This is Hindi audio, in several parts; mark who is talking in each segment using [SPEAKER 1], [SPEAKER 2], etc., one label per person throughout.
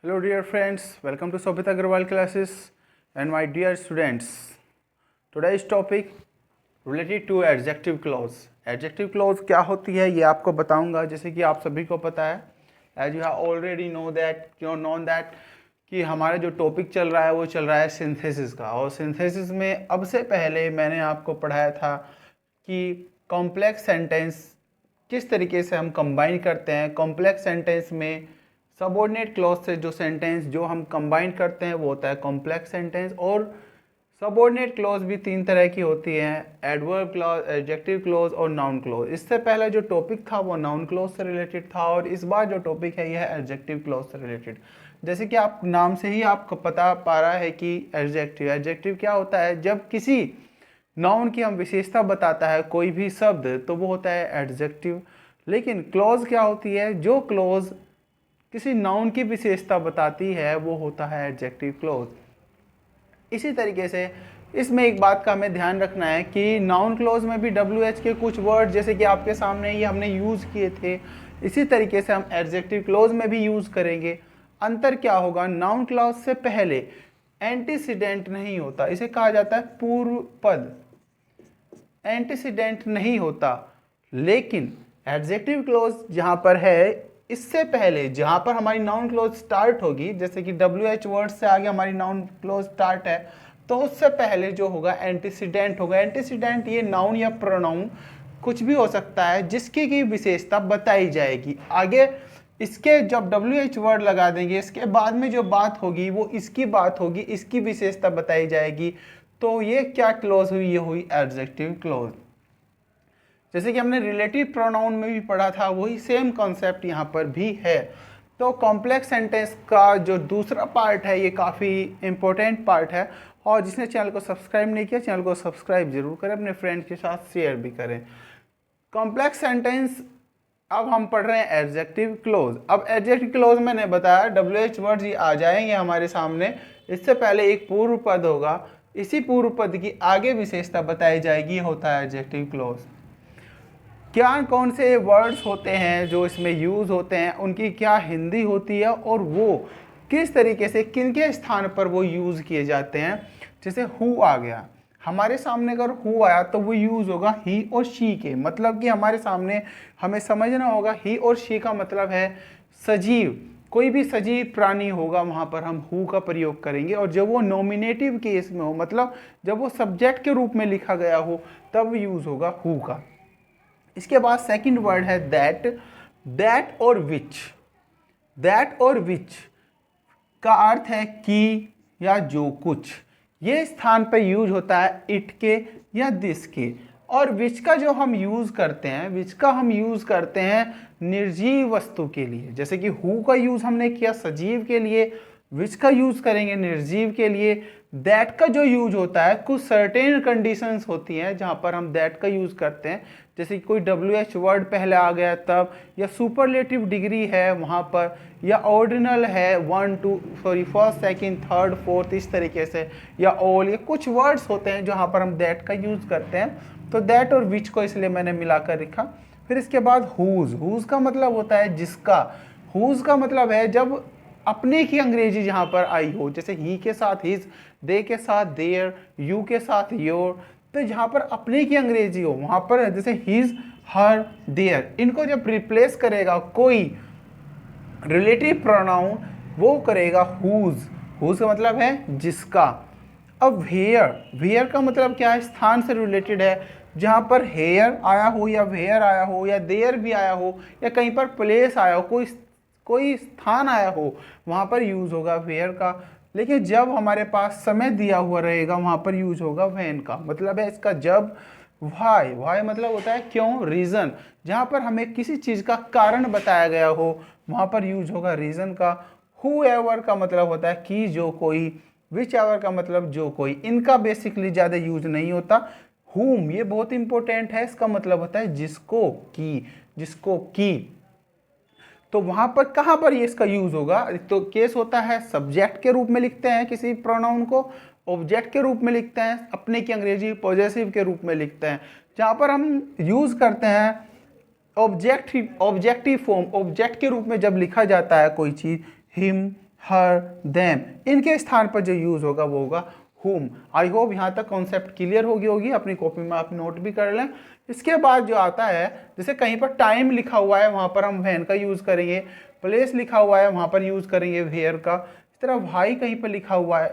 [SPEAKER 1] Hello dear friends, welcome to Sobhit Agarwal classes and my dear students. Today's topic related to adjective clause. Adjective clause क्या होती है ये आपको बताऊंगा, जैसे कि आप सभी को पता है, as you have already known that कि हमारा जो टॉपिक चल रहा है वो चल रहा है सिंथेसिस का। और सिंथेसिस में अब से पहले मैंने आपको पढ़ाया था कि कॉम्प्लेक्स सेंटेंस किस तरीके से हम कंबाइन करते हैं। कॉम्प्लेक्स सेंटेंस में सबऑर्डिनेट क्लॉज से जो सेंटेंस जो हम कंबाइन करते हैं वो होता है कॉम्प्लेक्स सेंटेंस। और सबऑर्डिनेट क्लॉज भी तीन तरह की होती हैं, एडवर्ब क्लॉज, एडजेक्टिव क्लॉज और नाउन क्लॉज। इससे पहले जो टॉपिक था वो नाउन क्लॉज से रिलेटेड था और इस बार जो टॉपिक है यह है एडजेक्टिव क्लॉज से रिलेटेड। जैसे कि आप नाम से ही आपको पता पा रहा है कि एडजेक्टिव क्या होता है, जब किसी नाउन की हम विशेषता बताता है कोई भी शब्द तो वो होता है एडजेक्टिव। लेकिन क्लॉज क्या होती है, जो क्लॉज किसी नाउन की विशेषता बताती है वो होता है एडजेक्टिव क्लॉज। इसी तरीके से इसमें एक बात का हमें ध्यान रखना है कि नाउन क्लॉज में भी WH के कुछ वर्ड जैसे कि आपके सामने ही हमने यूज़ किए थे, इसी तरीके से हम एडजेक्टिव क्लॉज में भी यूज़ करेंगे। अंतर क्या होगा, नाउन क्लॉज से पहले एंटीसीडेंट नहीं होता, इसे कहा जाता है पूर्व पद, एंटीसीडेंट नहीं होता। लेकिन एडजेक्टिव क्लॉज जहाँ पर है, इससे पहले जहाँ पर हमारी नाउन क्लॉज स्टार्ट होगी, जैसे कि WH वर्ड से आगे हमारी नाउन क्लॉज स्टार्ट है, तो उससे पहले जो होगा एंटीसीडेंट होगा। एंटीसीडेंट ये नाउन या प्रोनाउन कुछ भी हो सकता है जिसकी की विशेषता बताई जाएगी। आगे इसके जब WH वर्ड लगा देंगे, इसके बाद में जो बात होगी वो इसकी बात होगी, इसकी विशेषता बताई जाएगी। तो ये क्या क्लॉज हुई, ये हुई एडजेक्टिव क्लॉज। जैसे कि हमने रिलेटिव प्रोनाउन में भी पढ़ा था, वही सेम कॉन्सेप्ट यहाँ पर भी है। तो कॉम्प्लेक्स सेंटेंस का जो दूसरा पार्ट है ये काफ़ी इंपॉर्टेंट पार्ट है, और जिसने चैनल को सब्सक्राइब नहीं किया चैनल को सब्सक्राइब जरूर करें, अपने फ्रेंड के साथ शेयर भी करें। कॉम्प्लेक्स सेंटेंस अब हम पढ़ रहे हैं एडजेक्टिव क्लॉज। अब एडजेक्टिव क्लॉज मैंने बताया WH वर्ड्स ये आ जाएंगे हमारे सामने, इससे पहले एक पूर्व पद होगा, इसी पूर्व पद की आगे विशेषता बताई जाएगी, होता है एडजेक्टिव क्लॉज। क्या कौन से वर्ड्स होते हैं जो इसमें यूज़ होते हैं, उनकी क्या हिंदी होती है और वो किस तरीके से किनके स्थान पर वो यूज़ किए जाते हैं। जैसे हु आ गया हमारे सामने, अगर हु आया तो वो यूज़ होगा ही और शी के, मतलब कि हमारे सामने हमें समझना होगा ही और शी का मतलब है सजीव, कोई भी सजीव प्राणी होगा वहाँ पर हम हु का प्रयोग करेंगे। और जब वो नॉमिनेटिव केस में हो, मतलब जब वो सब्जेक्ट के रूप में लिखा गया हो, तब यूज़ होगा हु का। इसके बाद सेकंड वर्ड है दैट। दैट और विच, दैट और विच का अर्थ है कि या जो कुछ, ये स्थान पर यूज होता है इट के या दिस के। और विच का जो हम यूज करते हैं, विच का हम यूज करते हैं निर्जीव वस्तु के लिए। जैसे कि हु का यूज हमने किया सजीव के लिए, विच का यूज करेंगे निर्जीव के लिए। दैट का जो यूज होता है कुछ सर्टेन कंडीशंस होती हैं जहां पर हम दैट का यूज करते हैं, जैसे कि कोई WH वर्ड पहले आ गया तब, या सुपरलेटिव डिग्री है वहां पर, या ऑर्डिनल है फर्स्ट सेकंड थर्ड फोर्थ इस तरीके से, या ऑल, ये कुछ वर्ड्स होते हैं जहां पर हम दैट का यूज करते हैं। तो दैट और विच को इसलिए मैंने मिलाकर लिखा। फिर इसके बाद हुज, हुज का मतलब होता है जिसका। हुज का मतलब है जब अपने की अंग्रेजी जहां पर आई हो, जैसे ही के साथ हिज, दे के साथ देयर, यू के साथ योर, तो जहां पर अपने की अंग्रेजी हो वहां पर जैसे हिज, हर, देयर, इनको जब रिप्लेस करेगा कोई रिलेटिव प्रोनाउन वो करेगा हुज। हुज का मतलब है जिसका। अब वेयर, वेयर का मतलब क्या है, स्थान से रिलेटेड है, जहां पर हेयर आया हो या वेयर आया हो या देयर भी आया हो या कहीं पर प्लेस आया हो, कोई स्थान आया हो, वहां पर यूज होगा वेयर का। लेकिन जब हमारे पास समय दिया हुआ रहेगा वहां पर यूज होगा व्हेन का। मतलब है इसका जब। व्हाई, व्हाई मतलब होता है क्यों, रीजन, जहां पर हमें किसी चीज का कारण बताया गया हो वहां पर यूज होगा रीजन का। हुएवर का मतलब होता है कि जो कोई, विच एवर का मतलब जो कोई, इनका बेसिकली ज्यादा यूज नहीं होता। हुम ये बहुत इंपॉर्टेंट है, इसका मतलब होता है जिसको, की, जिसको की। तो वहां पर कहां पर ये इसका यूज होगा, तो केस होता है सब्जेक्ट के रूप में लिखते हैं किसी प्रोनाउन को, ऑब्जेक्ट के रूप में लिखते हैं, अपने की अंग्रेजी पॉजेसिव के रूप में लिखते हैं। जहां पर हम यूज करते हैं ऑब्जेक्टिव फॉर्म, ऑब्जेक्ट के रूप में जब लिखा जाता है कोई चीज, हिम, हर, देम, इनके स्थान पर जो यूज होगा वो होगा whom। आई होप यहाँ तक कॉन्सेप्ट क्लियर होगी। अपनी कॉपी में आप नोट भी कर लें। इसके बाद जो आता है, जैसे कहीं पर टाइम लिखा हुआ है वहां पर हम व्हेन का यूज करेंगे, प्लेस लिखा हुआ है वहां पर यूज करेंगे वेयर का। इस तरह वाई कहीं पर लिखा हुआ है,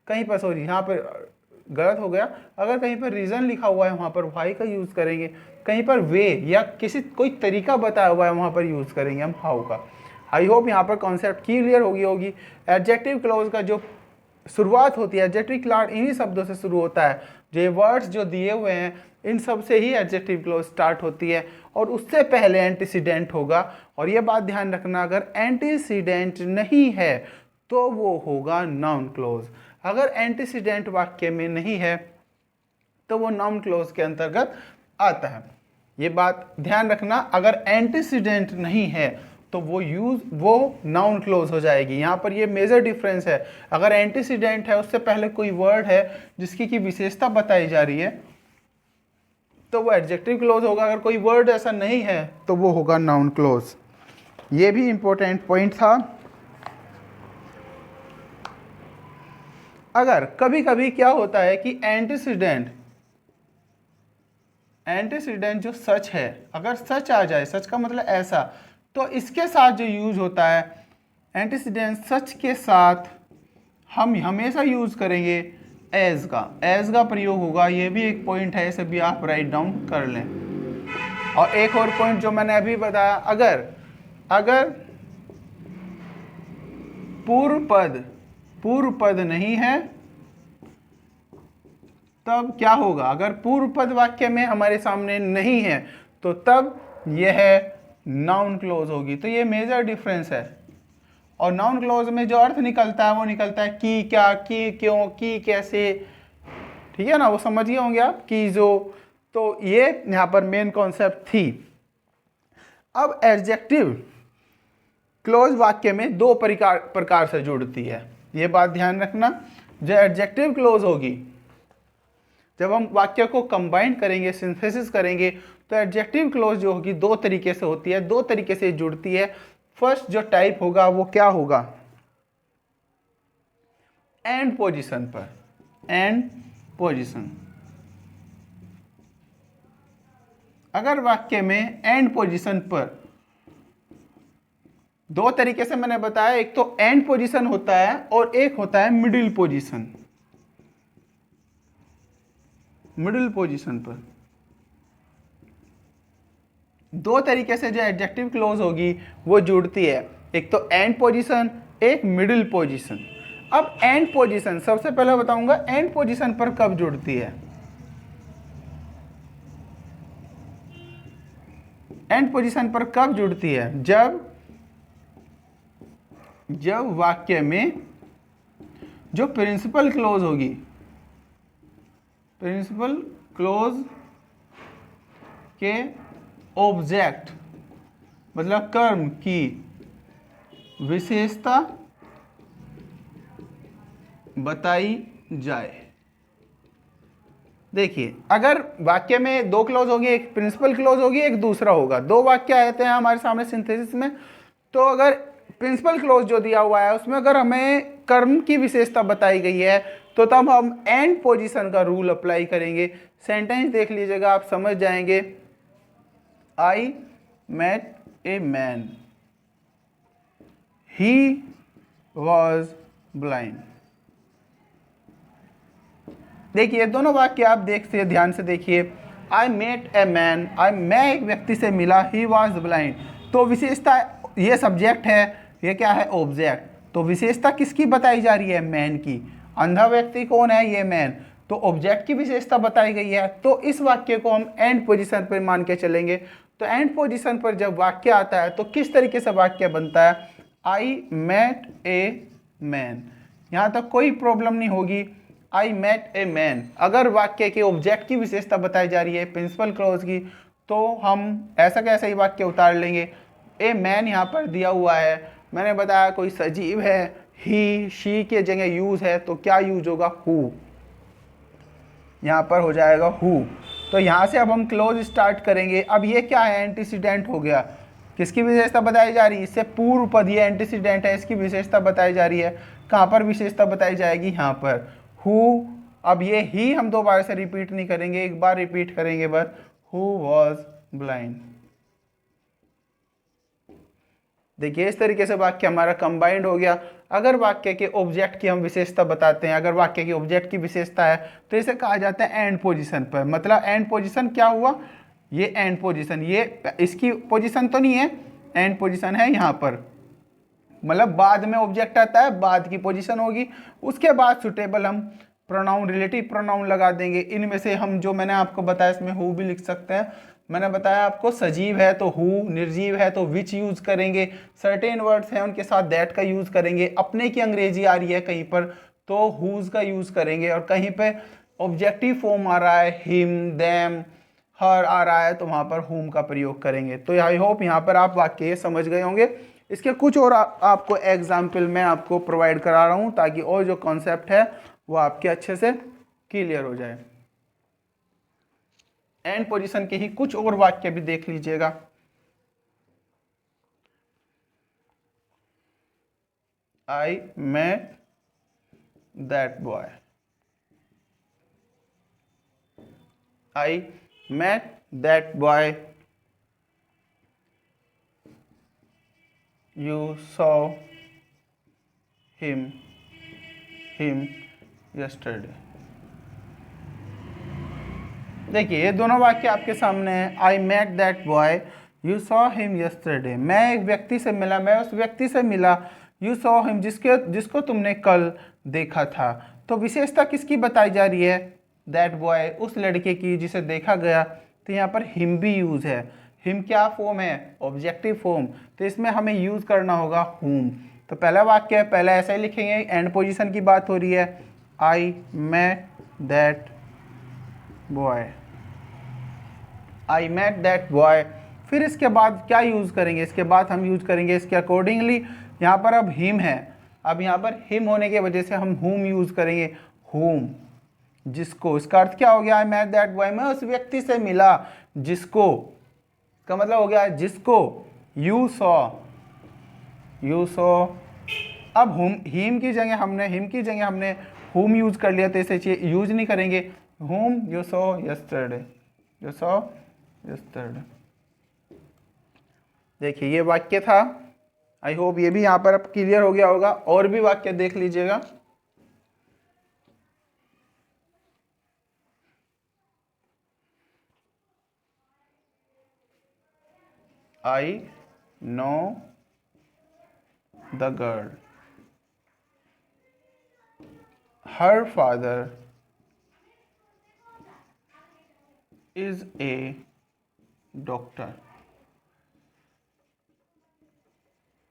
[SPEAKER 1] कहीं पर सॉरी यहाँ पर गलत हो गया, अगर कहीं पर रीजन लिखा हुआ है वहां पर वाई का यूज करेंगे, कहीं पर वे या किसी कोई तरीका बताया हुआ है वहां पर यूज करेंगे हम हाउ का। आई होप यहाँ पर कॉन्सेप्ट क्लियर होगी। एडजेक्टिव क्लॉज का जो शुरुआत होती है, एडजेक्टिव क्लॉज इन्हीं शब्दों से शुरू होता है। जो ये वर्ड्स जो दिए हुए हैं इन सब से ही एडजेक्टिव क्लॉज स्टार्ट होती है, और उससे पहले एंटीसीडेंट होगा। और ये बात ध्यान रखना, अगर एंटीसीडेंट नहीं है तो वो होगा नाउन क्लॉज। अगर एंटीसीडेंट वाक्य में नहीं है तो वो नाउन क्लॉज के अंतर्गत आता है। ये बात ध्यान रखना, अगर एंटीसीडेंट नहीं है तो वो नाउन क्लॉज हो जाएगी। यहाँ पर ये मेजर डिफरेंस है। अगर एंटीसीडेंट है, उससे पहले कोई वर्ड है जिसकी की विशेषता बताई जा रही है, तो वो एडजेक्टिव क्लॉज होगा। अगर कोई वर्ड ऐसा नहीं है तो वो होगा नाउन क्लॉज। ये भी इंपॉर्टेंट पॉइंट था। अगर कभी कभी क्या होता है कि एंटीसीडेंट जो सच है, अगर सच आ जाए, सच का मतलब ऐसा, तो इसके साथ जो यूज होता है एंटीसीडेंट सच के साथ हम हमेशा यूज करेंगे एज का प्रयोग होगा। ये भी एक पॉइंट है, इसे भी आप राइट डाउन कर लें। और एक और पॉइंट जो मैंने अभी बताया, अगर पूर्व पद नहीं है तब क्या होगा। अगर पूर्व पद वाक्य में हमारे सामने नहीं है तो तब यह नाउन क्लॉज होगी। तो ये मेजर डिफरेंस है। और नाउन क्लॉज में जो अर्थ निकलता है वो निकलता है की, क्या, की, क्यों, की, कैसे, ठीक है ना, वो समझिए होंगे आप, की, जो। तो ये यहां पर मेन कॉन्सेप्ट थी। अब एडजेक्टिव क्लॉज वाक्य में दो प्रकार से जुड़ती है, ये बात ध्यान रखना। जो एडजेक्टिव क्लॉज होगी, जब हम वाक्य को कंबाइन करेंगे, सिंथेसिस करेंगे, तो एडजेक्टिव क्लॉज जो होगी दो तरीके से होती है, दो तरीके से जुड़ती है। फर्स्ट जो टाइप होगा वो क्या होगा, एंड पोजीशन पर, एंड पोजीशन। अगर वाक्य में एंड पोजीशन पर, दो तरीके से मैंने बताया, एक तो एंड पोजीशन होता है और एक होता है मिडिल पोजीशन। मिडिल पोजीशन पर दो तरीके से जो एडजेक्टिव क्लॉज होगी वो जुड़ती है, एक तो एंड पोजीशन, एक मिडिल पोजीशन। अब एंड पोजीशन सबसे पहले बताऊंगा एंड पोजीशन पर कब जुड़ती है। एंड पोजीशन पर कब जुड़ती है, जब वाक्य में जो प्रिंसिपल क्लॉज होगी, प्रिंसिपल क्लॉज के ऑब्जेक्ट मतलब कर्म की विशेषता बताई जाए। देखिए, अगर वाक्य में दो क्लॉज होगी, एक प्रिंसिपल क्लॉज होगी, एक दूसरा होगा, दो वाक्य आते हैं हमारे सामने सिंथेसिस में, तो अगर प्रिंसिपल क्लॉज जो दिया हुआ है उसमें अगर हमें कर्म की विशेषता बताई गई है तो तब हम एंड पोजीशन का रूल अप्लाई करेंगे। सेंटेंस देख लीजिएगा, आप समझ जाएंगे। I met a man, he was blind. देखिए दोनों वाक्य आप देखते ध्यान से देखिए। आई मेट ए मैन, मैं एक व्यक्ति से मिला, ही वॉज ब्लाइंड। तो विशेषता, ये सब्जेक्ट है, ये क्या है, ऑब्जेक्ट। तो विशेषता किसकी बताई जा रही है, मैन की। अंधा व्यक्ति कौन है, ये मैन। तो ऑब्जेक्ट की विशेषता बताई गई है, तो इस वाक्य को हम एंड पोजीशन पर मान के चलेंगे। तो एंड पोजीशन पर जब वाक्य आता है तो किस तरीके से वाक्य बनता है, आई मेट ए मैन। यहाँ तक कोई प्रॉब्लम नहीं होगी। आई मेट ए मैन, अगर वाक्य के ऑब्जेक्ट की विशेषता बताई जा रही है प्रिंसिपल क्लॉज की, तो हम ऐसा कैसा ही वाक्य उतार लेंगे। ए मैन यहाँ पर दिया हुआ है, मैंने बताया कोई सजीव है, ही शी के जगह यूज है, तो क्या यूज होगा, हु। यहाँ पर हो जाएगा हु। तो यहाँ से अब हम क्लोज स्टार्ट करेंगे। अब ये क्या है, एंटीसीडेंट हो गया। किसकी विशेषता बताई जा रही है? इससे पूर्व पद, ये एंटीसीडेंट है, इसकी विशेषता बताई जा रही है। कहाँ पर विशेषता बताई जाएगी? यहाँ पर हु। अब ये ही हम दोबारा से रिपीट नहीं करेंगे, एक बार रिपीट करेंगे बस, हु वॉज ब्लाइंड। देखिए इस तरीके से वाक्य हमारा कंबाइंड हो गया। अगर वाक्य के ऑब्जेक्ट की हम विशेषता बताते हैं, अगर वाक्य की ऑब्जेक्ट की विशेषता है तो इसे कहा जाता है एंड पोजीशन पर। मतलब एंड पोजीशन क्या हुआ? ये एंड पोजीशन, ये इसकी पोजीशन तो नहीं है, एंड पोजीशन है यहाँ पर। मतलब बाद में ऑब्जेक्ट आता है, बाद की पोजीशन होगी, उसके बाद सुटेबल हम प्रोनाउन, रिलेटिव प्रोनाउन लगा देंगे। इनमें से हम जो मैंने आपको बताया, इसमें हु भी लिख सकते हैं। मैंने बताया आपको सजीव है तो हु, निर्जीव है तो विच यूज करेंगे, सर्टेन वर्ड्स हैं उनके साथ दैट का यूज करेंगे। अपने की अंग्रेजी आ रही है कहीं पर तो हुज का यूज करेंगे, और कहीं पे ऑब्जेक्टिव फॉर्म आ रहा है, हिम, देम, हर आ रहा है, तो वहां पर हुम का प्रयोग करेंगे। तो आई होप यहाँ पर आप वाक्य समझ गए होंगे। इसके कुछ और आपको एग्जाम्पल मैं आपको प्रोवाइड करा रहा हूँ ताकि और जो कॉन्सेप्ट है वो आपके अच्छे से क्लियर हो जाए। एंड पोजीशन के ही कुछ और वाक्य भी देख लीजिएगा। I met that boy, I met that boy, you saw him yesterday। देखिए ये दोनों वाक्य आपके सामने हैं। I met that boy, you saw him yesterday। मैं एक व्यक्ति से मिला, मैं उस व्यक्ति से मिला। यू सॉ हिम, जिसको तुमने कल देखा था। तो विशेषता किसकी बताई जा रही है? दैट बॉय, उस लड़के की जिसे देखा गया। तो यहाँ पर हिम भी यूज है। हिम क्या फॉर्म है? Objective form. तो इसमें हमें यूज करना होगा हुम। तो पहला वाक्य है, पहले ऐसे ही लिखेंगे, एंड पोजीशन की बात हो रही है। I met that boy, I met that boy. फिर इसके बाद क्या यूज करेंगे? इसके बाद हम यूज करेंगे इसके अकॉर्डिंगली। यहाँ पर अब हिम है, अब यहाँ पर हिम होने की वजह से हम हुम यूज करेंगे, हुम, जिसको। इसका अर्थ क्या हो गया? आई मेट दैट बॉय, मैं उस व्यक्ति से मिला जिसको, का मतलब हो गया जिसको। You saw, you saw. अब हिम की जगह हमने हुम यूज कर लिया, तो इसे यूज नहीं करेंगे। Whom you saw yesterday, you saw yesterday. देखिए ये वाक्य था। आई होप ये भी यहाँ पर अब क्लियर हो गया होगा। और भी वाक्य देख लीजिएगा। I know the girl, her father is a doctor।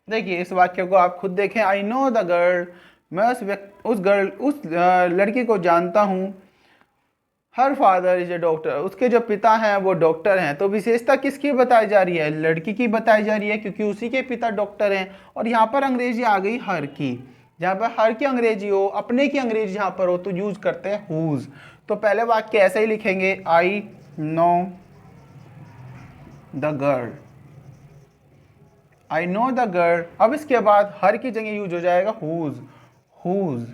[SPEAKER 1] देखिए इस वाक्य को आप खुद देखें। आई नो द गर्ल, मैं उस लड़की को जानता हूँ। Her father is a doctor, उसके जो पिता हैं वो डॉक्टर हैं। तो विशेषता किसकी बताई जा रही है? लड़की की बताई जा रही है, क्योंकि उसी के पिता डॉक्टर हैं। और यहाँ पर अंग्रेजी आ गई हर की। जहाँ पर हर की अंग्रेजी हो, अपने की अंग्रेजी जहाँ पर हो, तो यूज करते हैं हुज। तो पहले वाक्य ऐसे ही लिखेंगे, I know the girl, I know the girl. अब इसके बाद हर की जगह यूज हो जाएगा हुज, हुज,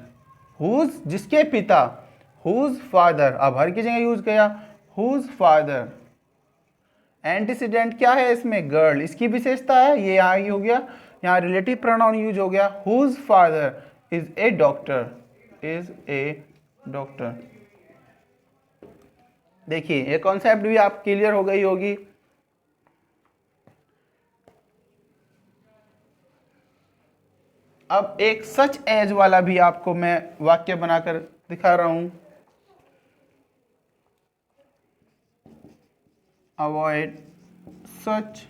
[SPEAKER 1] हुज जिसके पिता, हुज फादर। अब हर की जगह यूज किया हुज फादर। एंटीसीडेंट क्या है इसमें? गर्ल, इसकी विशेषता है, ये यहाँ हो गया, यहाँ रिलेटिव प्रोनाउन यूज हो गया। Whose father is a doctor, is a doctor. देखिए ये कॉन्सेप्ट भी आप क्लियर हो गई होगी। अब एक सच एज वाला भी आपको मैं वाक्य बनाकर दिखा रहा हूं। Avoid such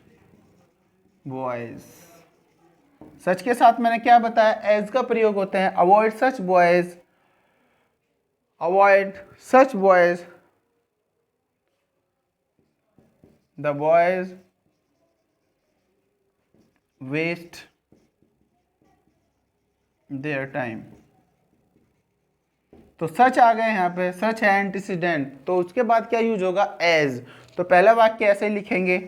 [SPEAKER 1] boys. सच के साथ मैंने क्या बताया? एज का प्रयोग होता है। Avoid such boys, avoid such boys, the boys waste their time. तो सच आ गए यहाँ पे, सच है एंटीसीडेंट। तो उसके बाद क्या यूज होगा? एज। तो पहला वाक्य ऐसे लिखेंगे,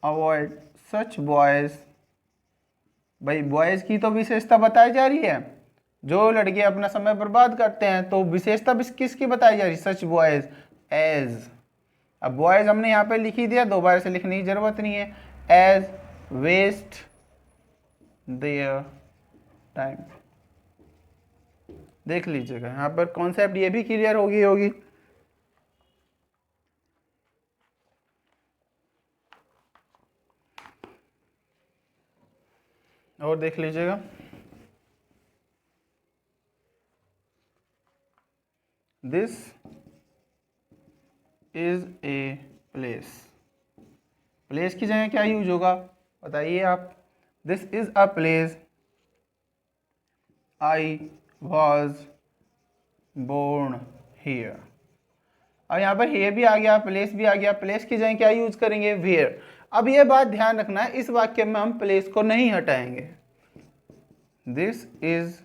[SPEAKER 1] अवॉइड सच बॉयज। भाई बॉयज की तो विशेषता बताई जा रही है, जो लड़के अपना समय बर्बाद करते हैं, तो विशेषता किसकी बताई जा रही है? सच बॉयज एज। अब बॉयज हमने यहाँ पे लिख ही दिया, दोबारा से लिखने की जरूरत नहीं है। As waste their time. देख लीजिएगा यहाँ पर कॉन्सेप्ट ये भी क्लियर होगी। और देख लीजिएगा, this is a place. Place की जगह क्या यूज होगा बताइए आप? This is a place I was born here. अब यहाँ पर here भी आ गया, प्लेस भी आ गया। प्लेस की जगह क्या यूज करेंगे? वेयर। अब ये बात ध्यान रखना है, इस वाक्य में हम प्लेस को नहीं हटाएंगे। दिस इज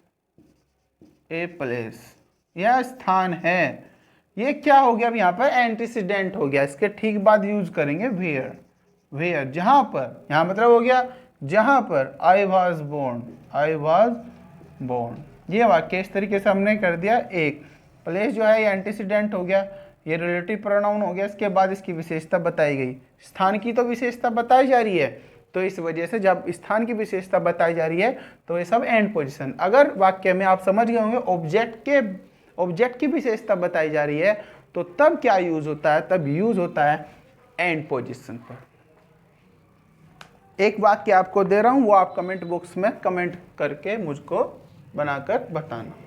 [SPEAKER 1] ए प्लेस, यह स्थान है। ये क्या हो गया? अब यहाँ पर एंटीसीडेंट हो गया, इसके ठीक बाद यूज करेंगे वेयर। वेयर जहां पर, यहां मतलब हो गया जहां पर I was born, I was born. ये वाक्य इस तरीके से हमने कर दिया। एक प्लेस जो है ये एंटीसीडेंट हो गया, ये रिलेटिव प्रोनाउन हो गया, इसके बाद इसकी विशेषता बताई गई। स्थान की तो विशेषता बताई जा रही है, तो इस वजह से जब स्थान की विशेषता बताई जा रही है तो ये सब एंड पोजीशन। अगर वाक्य में आप समझ गए होंगे ऑब्जेक्ट की विशेषता बताई जा रही है तो तब क्या यूज होता है? तब यूज होता है एंड पोजीशन पर। एक वाक्य आपको दे रहा हूं, वो आप कमेंट बॉक्स में कमेंट करके मुझको बनाकर बताना।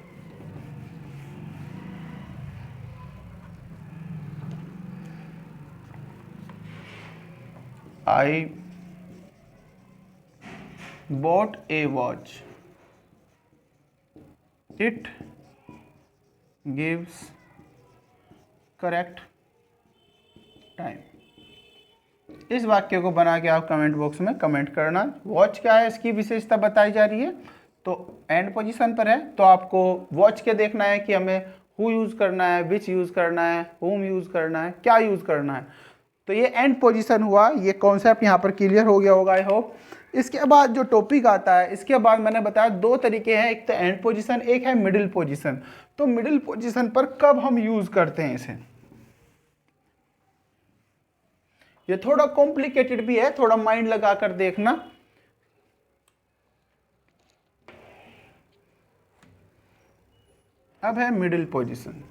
[SPEAKER 1] I bought a watch. It gives correct time. इस वाक्य को बना के आप कमेंट बॉक्स में कमेंट करना। वॉच क्या है, इसकी विशेषता बताई जा रही है, तो एंड पोजीशन पर है, तो आपको वॉच के देखना है कि हमें हु यूज करना है, विच यूज करना है, होम यूज करना है, क्या यूज करना है। तो ये एंड पोजीशन हुआ। ये कॉन्सेप्ट यहाँ पर क्लियर हो गया होगा आई होप। इसके बाद जो टॉपिक आता है, इसके बाद मैंने बताया दो तरीके हैं, एक तो एंड पोजीशन, एक है मिडिल पोजीशन। तो मिडिल पोजीशन पर कब हम यूज करते हैं इसे, ये थोड़ा कॉम्प्लिकेटेड भी है, थोड़ा माइंड लगा कर देखना। अब है मिडिल पोजीशन।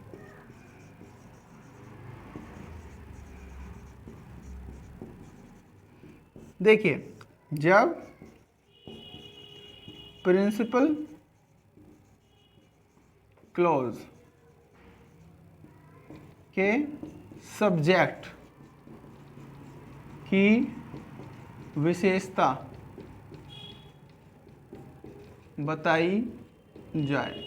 [SPEAKER 1] देखिए, जब प्रिंसिपल क्लॉज के सब्जेक्ट की विशेषता बताई जाए।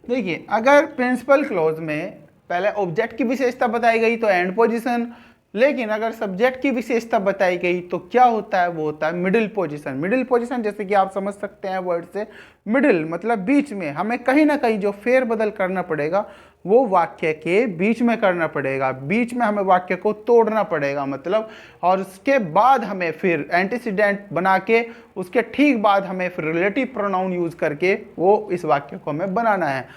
[SPEAKER 1] देखिए, अगर प्रिंसिपल क्लॉज में पहले ऑब्जेक्ट की विशेषता बताई गई तो एंड पोजीशन, लेकिन अगर सब्जेक्ट की विशेषता बताई गई तो क्या होता है? वो होता है मिडिल पोजीशन। मिडिल पोजीशन जैसे कि आप समझ सकते हैं वर्ड से, मिडिल मतलब बीच में। हमें कहीं ना कहीं जो फेर बदल करना पड़ेगा वो वाक्य के बीच में करना पड़ेगा, बीच में हमें वाक्य को तोड़ना पड़ेगा मतलब, और उसके बाद हमें फिर एंटीसीडेंट बना के उसके ठीक बाद हमें फिर रिलेटिव प्रोनाउन यूज करके वो इस वाक्य को हमें बनाना है।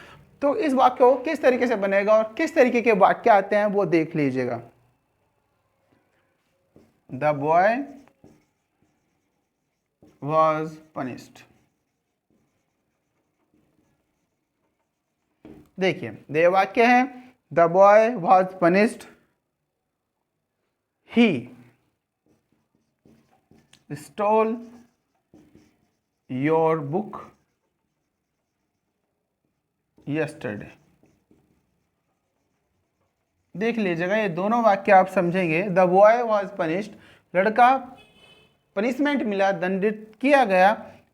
[SPEAKER 1] तो इस वाक्य को किस तरीके से बनेगा और किस तरीके के वाक्य आते हैं वो देख लीजिएगा। The boy was punished. देखिए, ये वाक्य है, The boy was punished. He stole your book yesterday. देख लीजिएगा, ये दोनों वाक्य आप समझेंगे। द बॉय वॉज पनिश्ड, लड़का पनिशमेंट मिला, दंडित किया गया।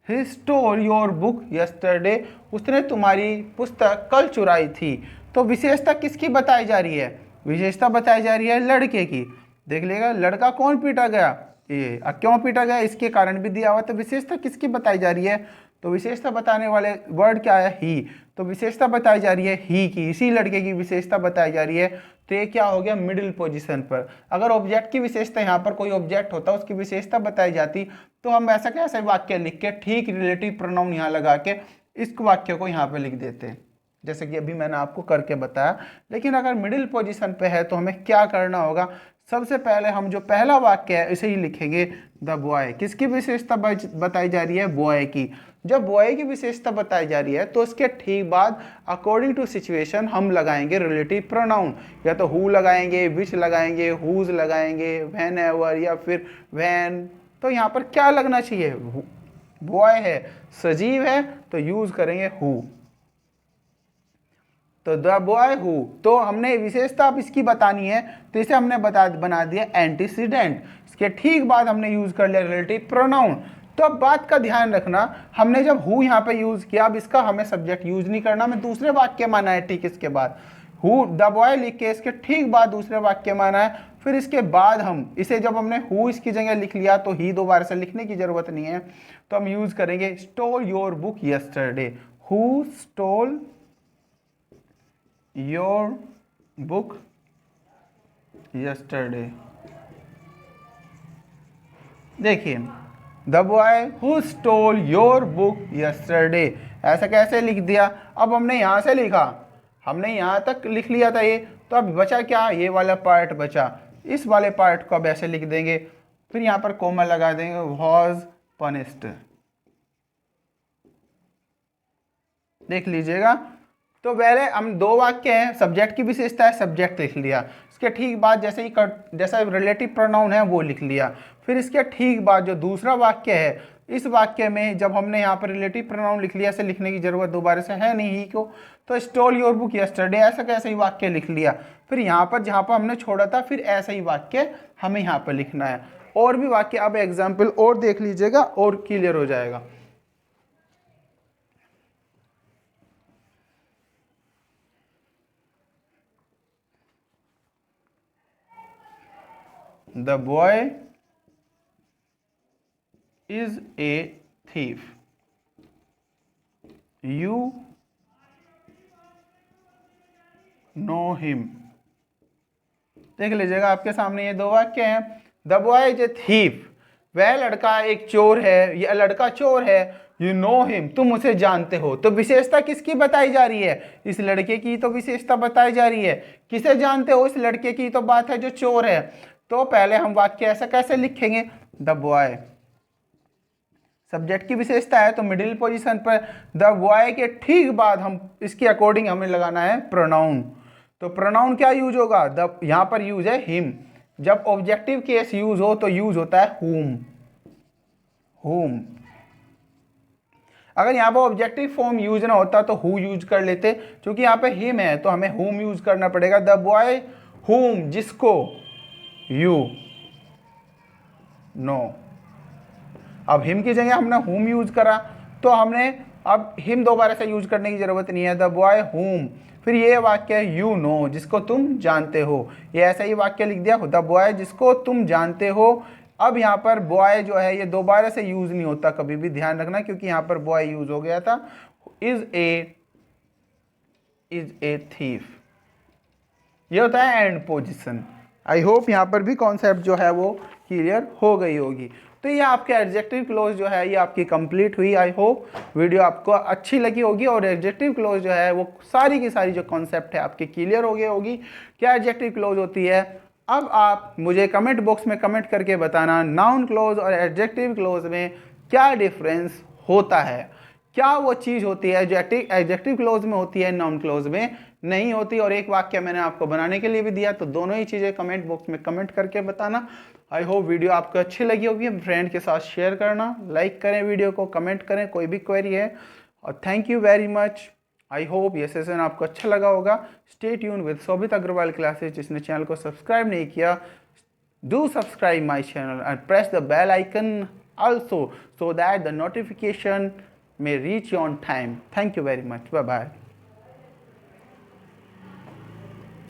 [SPEAKER 1] He stole your book yesterday, उसने तुम्हारी पुस्तक कल चुराई थी। तो विशेषता किसकी बताई जा रही है? विशेषता बताई जा रही है लड़के की। देख लेगा, लड़का कौन पीटा गया, ये क्यों पीटा गया, इसके कारण भी दिया हुआ। तो विशेषता किसकी बताई जा रही है? तो विशेषता बताने वाले वर्ड क्या है, ही। तो विशेषता बताई जा रही है ही की, इसी लड़के की विशेषता बताई जा रही है। तो ये क्या हो गया, मिडिल पोजीशन पर। अगर ऑब्जेक्ट की विशेषता, यहाँ पर कोई ऑब्जेक्ट होता उसकी विशेषता बताई जाती, तो हम ऐसा कैसे वाक्य लिख के ठीक रिलेटिव प्रोनाउन यहाँ लगा के इस वाक्य को यहाँ पे लिख देते, जैसे कि अभी मैंने आपको करके बताया। लेकिन अगर मिडिल पोजीशन पे है तो हमें क्या करना होगा, सबसे पहले हम जो पहला वाक्य है इसे ही लिखेंगे, द बॉय। किसकी विशेषता बताई जा रही है, बॉय की। जब बॉय की विशेषता बताई जा रही है तो उसके ठीक बाद अकॉर्डिंग टू सिचुएशन हम लगाएंगे रिलेटिव प्रोनाउन, या तो हु लगाएंगे, विच लगाएंगे, हुज लगाएंगे, व्हेन एवर या फिर व्हेन। तो यहाँ पर क्या लगना चाहिए, बॉय है, सजीव है, तो यूज करेंगे हु। तो द बॉय हु, तो हमने विशेषता अब इसकी बतानी है, तो इसे हमने बना दिया एंटीसीडेंट। इसके ठीक बाद हमने यूज कर लिया रिलेटिव प्रोनाउन। तो अब बात का ध्यान रखना, हमने जब हु यहाँ पे यूज किया, अब इसका हमें सब्जेक्ट यूज नहीं करना, हमें दूसरे वाक्य माना है ठीक इसके बाद। हु द बॉय लिख के इसके ठीक बाद दूसरे वाक्य माना है। फिर इसके बाद हम इसे, जब हमने हु इसकी जगह लिख लिया तो ही दोबारा से लिखने की जरूरत नहीं है, तो हम यूज करेंगे stole your book yesterday. Who stole your book yesterday. देखिए, the boy who stole your book yesterday, ऐसा कैसे लिख दिया। अब हमने यहां से लिखा, हमने यहां तक लिख लिया था ये, तो अब बचा क्या, ये वाला पार्ट बचा। इस वाले पार्ट को अब ऐसे लिख देंगे, फिर यहां पर कोमा लगा देंगे, वॉज पनिश्ड। देख लीजिएगा, तो पहले हम दो वाक्य हैं, सब्जेक्ट की विशेषता है, सब्जेक्ट लिख लिया। इसके ठीक बाद जैसा रिलेटिव प्रोनाउन है वो लिख लिया। फिर इसके ठीक बाद जो दूसरा वाक्य है, इस वाक्य में जब हमने यहाँ पर रिलेटिव प्रोनाउन लिख लिया, ऐसे लिखने की जरूरत दोबारा से है नहीं ही को, तो स्टोल योर बुक यस्टरडे ऐसा कैसे ही वाक्य लिख लिया। फिर यहाँ पर जहाँ पर हमने छोड़ा था, फिर ऐसा ही वाक्य हमें यहाँ पर लिखना है। और भी वाक्य, अब एग्जाम्पल और देख लीजिएगा और क्लियर हो जाएगा। The boy is a thief. You know him. देख लीजिएगा, आपके सामने ये दो वाक्य हैं। The boy is a thief, वह लड़का एक चोर है, यह लड़का चोर है। यू नो हिम, तुम उसे जानते हो। तो विशेषता किसकी बताई जा रही है, इस लड़के की तो विशेषता बताई जा रही है। किसे जानते हो, इस लड़के की तो बात है जो चोर है। तो पहले हम वाक्य ऐसा कैसे लिखेंगे, द बॉय, सब्जेक्ट की विशेषता है तो मिडिल पोजीशन पर, द बॉय के ठीक बाद हम इसके अकॉर्डिंग हमें लगाना है प्रोनाउन। तो प्रोनाउन क्या यूज होगा, द यहां पर यूज है हिम। जब ऑब्जेक्टिव केस यूज हो तो यूज होता है whom, whom। अगर यहाँ पर ऑब्जेक्टिव फॉर्म यूज ना होता तो who यूज कर लेते, क्योंकि यहाँ पे हिम है तो हमें whom यूज करना पड़ेगा। द बॉय whom, जिसको, यू नो। अब हिम की जगह हमने whom यूज करा, तो हमने अब हिम दोबारा से यूज करने की जरूरत नहीं है। द बॉय whom, फिर ये वाक्य है यू नो, जिसको तुम जानते हो। ये ऐसा ही वाक्य लिख दिया, द बॉय जिसको तुम जानते हो। अब यहाँ पर बॉय जो है ये दोबारा से यूज नहीं होता, कभी भी ध्यान रखना, क्योंकि यहाँ पर बॉय यूज हो गया था। इज ए थीफ, ये होता है एंड पोजिशन। आई होप यहाँ पर भी कॉन्सेप्ट जो है वो क्लियर हो गई होगी। तो ये आपके एडजेक्टिव क्लोज जो है ये आपकी कंप्लीट हुई। आई होप वीडियो आपको अच्छी लगी होगी और एडजेक्टिव क्लोज जो है वो सारी की सारी जो कॉन्सेप्ट है आपकी क्लियर हो गई होगी, क्या एडजेक्टिव क्लोज होती है। अब आप मुझे कमेंट बॉक्स में कमेंट करके बताना नाउन क्लोज और एडजेक्टिव क्लोज में क्या डिफरेंस होता है, क्या वो चीज़ होती है जो एडजेक्टिव क्लोज में होती है, नाउन क्लोज में नहीं होती। और एक वाक्य मैंने आपको बनाने के लिए भी दिया, तो दोनों ही चीज़ें कमेंट बॉक्स में कमेंट करके बताना। आई होप वीडियो आपको अच्छी लगी होगी, फ्रेंड के साथ शेयर करना, लाइक करें वीडियो को, कमेंट करें कोई भी क्वेरी है। और thank you very much. I hope ये सेशन आपको अच्छा लगा होगा। Stay tune with Shobhit Agrawal classes. जिसने चैनल को सब्सक्राइब नहीं किया, do subscribe my channel and press the bell icon also so that the notification may reach you on time. Thank you very much. Bye bye.